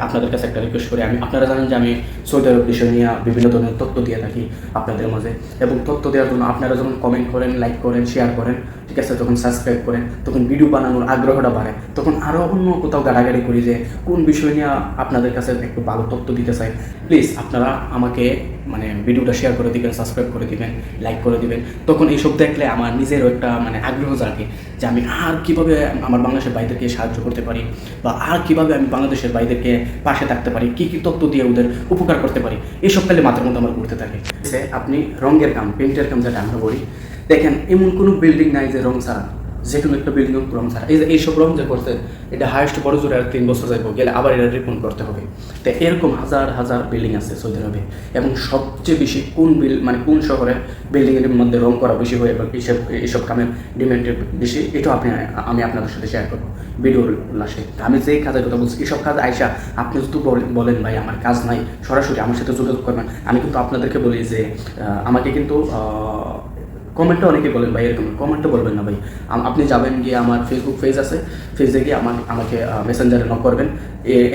আপনাদের কাছে একটা রিকোয়েস্ট করি, আপনারা জানেন যে আমি সৌদি আরব বিষয় নিয়ে বিভিন্ন ধরনের তথ্য দিয়ে থাকি আপনাদের মাঝে। এবং তথ্য দেওয়ার জন্য আপনারা যখন কমেন্ট করেন, লাইক করেন, শেয়ার করেন, ঠিক আছে, যখন সাবস্ক্রাইব করেন, তখন ভিডিও বানানোর আগ্রহটা বাড়ে। তখন আরও অন্য কোথাও গাড়াগাড়ি করি যে কোন বিষয় নিয়ে আপনাদের কাছে একটু ভালো তথ্য দিতে চাই। প্লিজ আপনারা আমাকে ভিডিওটা শেয়ার করে দিবেন, সাবস্ক্রাইব করে দিবেন, লাইক করে দিবেন। তখন এইসব দেখলে আমার নিজেরও একটা আগ্রহ জাগে যে আমি আর কীভাবে আমার বাংলাদেশের ভাইদেরকে সাহায্য করতে পারি, বা আর কীভাবে আমি বাংলাদেশের ভাইদেরকে পাশে থাকতে পারি, কী কী তথ্য দিয়ে ওদের উপকার করতে পারি। এইসব কালে মাথার মধ্যে আমার ঘুরতে থাকে। আপনি রঙের কাম, পেন্টের কাম যেটা আমরা বলি, দেখেন এমন কোনো বিল্ডিং নাই যে রং ছাড়া, যে কোনো একটা বিল্ডিং রং ছাড়া। এই যে এইসব রং যে করছে, এটা হাইয়েস্ট বড় জোরে আর 3 বছর যাইব, গেলে আবার এটা রিপন করতে হবে। তো এরকম হাজার হাজার বিল্ডিং আছে সৌদি আরবে। এবং সবচেয়ে বেশি কোন শহরে বিল্ডিংয়ের মধ্যে রং করা বেশি হয়, এবং এইসব কামের ডিমান্ডের বেশি, এটাও আমি আপনাদের সাথে শেয়ার করবো ভিডিওর লাস্টে। আমি যেই কাজের কথা বলছি, এইসব কাজ আইসা আপনি যদি বলেন ভাই আমার কাজ নাই, সরাসরি আমার সাথে যোগাযোগ করবেন। আমি কিন্তু আপনাদেরকে বলি যে আমাকে কিন্তু কমেন্টটা অনেকে বলেন ভাই, এরকম কমেন্টও বলবেন না ভাই। আপনি যাবেন গিয়ে আমার ফেসবুক পেজ আছে, পেজে গিয়ে আমাকে মেসেঞ্জারে নক করবেন।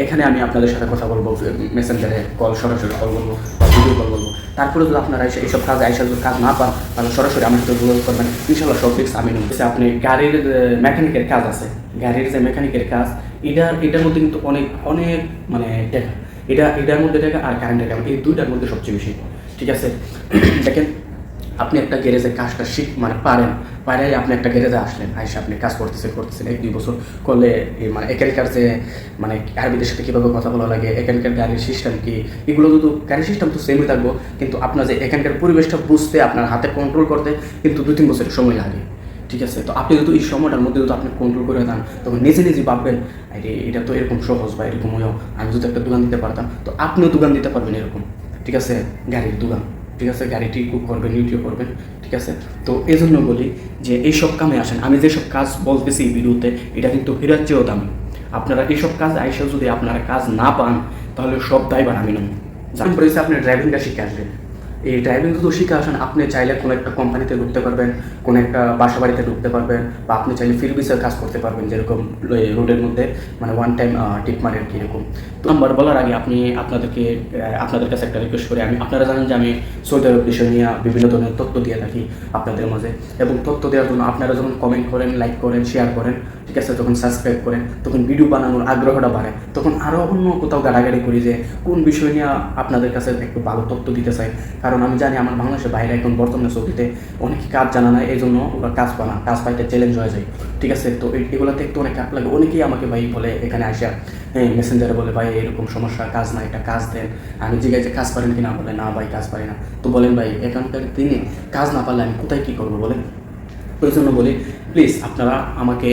এখানে আমি আপনাদের সাথে কথা বলবো, মেসেঞ্জারে সরাসরি কল বলবো বা ভিডিও কল বলবো। তারপরে যদি আপনারা এইসব কাজ যদি কাজ না পান, তাহলে সরাসরি আমার সাথে যোগাযোগ করবেন। ইনশাল্লাহ সব ফিক্স আমি নেব। আপনি গাড়ির মেকানিকের কাজ আছে, গাড়ির যে মেকানিকের কাজ, এটার মধ্যে কিন্তু অনেক অনেক টাকা, এটার মধ্যে টাকা আর কারেন্টের টাকা, এই দুইটার মধ্যে সবচেয়ে বেশি। ঠিক আছে, দেখেন আপনি একটা গ্যারেজে কাজটা পারে আপনি একটা গ্যারেজে আসলেন, আইসা আপনি কাজ করতেছেন 1-2 বছর করলে এখানকার যে আরবিদের সাথে কীভাবে কথা বলা লাগে, এখানকার গাড়ির সিস্টেম কি, এগুলো যদি গাড়ির সিস্টেম তো সেমই থাকবো, কিন্তু আপনার যে এখানকার পরিবেশটা বুঝতে, আপনার হাতে কন্ট্রোল করতে কিন্তু 2-3 বছরের সময় লাগে। ঠিক আছে, তো আপনি যদি এই সময়টার মধ্যে যদি আপনি কন্ট্রোল করে দেন, তখন নিজে ভাববেন আরে এটা তো এরকম সহজ বা এরকম হয়েও আমি যদি একটা দোকান দিতে পারতাম, তো আপনিও দোকান দিতে পারবেন এরকম। ঠিক আছে, গাড়ির দোকান, ঠিক আছে, গাড়িটি কুক করবেন, ইউটিউব করবেন। ঠিক আছে, তো এই জন্য বলি যে এইসব কামে আসেন। আমি যেসব কাজ বলতেছি ভিডিওতে, এটা কিন্তু হীরার চেয়েও দামি। আপনারা এইসব কাজ আইসা যদি আপনারা কাজ না পান, তাহলে সব দায়ভার আমি নেব। জানেন পরে আপনি ড্রাইভিংটা শিখে আসবেন। এই ড্রাইভিং যদি শিখে আসেন, আপনি চাইলে কোনো একটা কোম্পানিতে ঢুকতে পারবেন, কোনো একটা বাসা বাড়িতে ঢুকতে পারবেন, বা আপনি চাইলে ফিল্ড বিসের কাজ করতে পারবেন, যেরকম রোডের মধ্যে ওয়ান টাইম টিপ মারের কীরকম। তো নাম্বার বলার আগে আপনাদের কাছে একটা রিকোয়েস্ট করি, আপনারা জানেন যে আমি সৌদি আরব বিষয় নিয়ে বিভিন্ন ধরনের তথ্য দিয়ে থাকি আপনাদের মাঝে। এবং তথ্য দেওয়ার জন্য আপনারা যখন কমেন্ট করেন, লাইক করেন, শেয়ার করেন, ঠিক আছে, যখন সাবস্ক্রাইব করেন, তখন ভিডিও বানানোর আগ্রহটা বাড়ে। তখন আরও অন্য কোথাও গাড়াগাড়ি করি যে কোন বিষয় নিয়ে আপনাদের কাছে একটু ভালো তথ্য দিতে চাই। কারণ আমি জানি আমার বাংলাদেশের বাইরে এখন বর্তমানে সৌদিতে অনেক কাজ জানা নাই, এই জন্য ওরা কাজ পাইতে চ্যালেঞ্জ হয়ে যায়। ঠিক আছে, তো এগুলোতে একটু অনেক কাজ লাগে। অনেকেই আমাকে ভাই বলে, এখানে আসা মেসেঞ্জারে বলে ভাই এরকম সমস্যা, কাজ না, একটা কাজ দেন। আমি জিজ্ঞাসা যে কাজ পারেন কিনা, বলে না ভাই কাজ পারি না। তো বলেন ভাই এখানকার দিনে কাজ না পারলে আমি কোথায় কী করবো বলেন? ওই জন্য বলি প্লিজ আপনারা আমাকে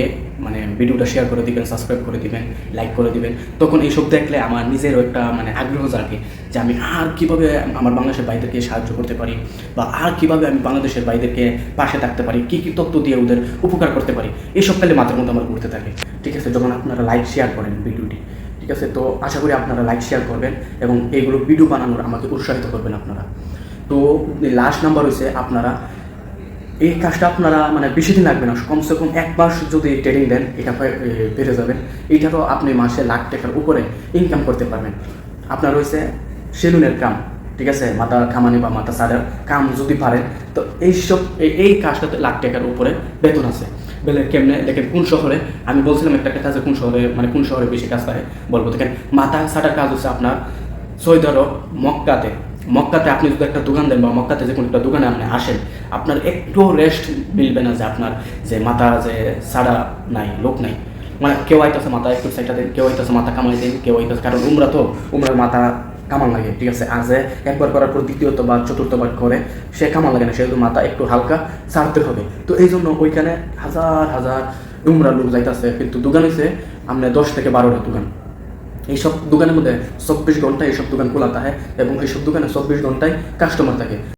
ভিডিওটা শেয়ার করে দিবেন, সাবস্ক্রাইব করে দিবেন, লাইক করে দিবেন। তখন এইসব দেখলে আমার নিজেরও একটা আগ্রহ জাগে যে আমি আর কীভাবে আমার বাংলাদেশের ভাইদেরকে সাহায্য করতে পারি, বা আর কীভাবে আমি বাংলাদেশের ভাইদেরকে পাশে থাকতে পারি, কী কী তথ্য দিয়ে ওদের উপকার করতে পারি। এইসব কালে মাথার মধ্যে আমার ঘুরতে থাকে। ঠিক আছে, যখন আপনারা লাইক শেয়ার করেন ভিডিওটি, ঠিক আছে, তো আশা করি আপনারা লাইক শেয়ার করবেন এবং এইগুলো ভিডিও বানানোর আমাকে উৎসাহিত করবেন আপনারা। তো লাস্ট নাম্বার হয়েছে, আপনারা এই কাজটা আপনারা বেশি দিন লাগবে না, কমসে কম 1 মাস যদি ট্রেনিং দেন, এটা বেড়ে যাবেন। এইটা তো আপনি মাসে লাখ টাকার উপরে ইনকাম করতে পারবেন। আপনার রয়েছে সেলুনের কাম, ঠিক আছে, মাথা খামানি বা মাথা সারার কাম যদি পারেন, তো এই কাজটাতে লাখ টাকার উপরে বেতন আছে। বলে কেমনে দেখেন, কোন শহরে আমি বলছিলাম একটা কাজে, কোন শহরে বেশি কাজ পায় বলবো। দেখেন মাথা সাটার কাজ হচ্ছে আপনার সৌদি আরব মক্কাতে আপনি যদি একটা দোকান দেন, বা মক্কাতে যে কোনো একটা দোকানে আপনি আসেন, আপনার একটু রেস্ট মিলবে না যে আপনার যে মাথা যে সাড়া নাই, লোক নাই। কেউ আইতেছে মাথা একটু সাইডটা দেন, কেউ আইতেছে মাথা কামাই দেন, কেউ আইতেছে, কারণ উমরার মাথা কামাল লাগে। ঠিক আছে, আর যে একবার করার পর দ্বিতীয়ত বা চতুর্থবার করে সে কামাল লাগে না, সেহেতু মাথা একটু হালকা ছাড়তে হবে। তো এই জন্য ওইখানে হাজার হাজার উমরা লোক যাইতেছে, কিন্তু দোকান হচ্ছে আপনার 10 থেকে 12টা দোকান। এইসব দোকানের মধ্যে 24 ঘন্টা এইসব দোকান খোলা থাকে, এবং এইসব দোকানে 24 ঘন্টায় কাস্টমার থাকে।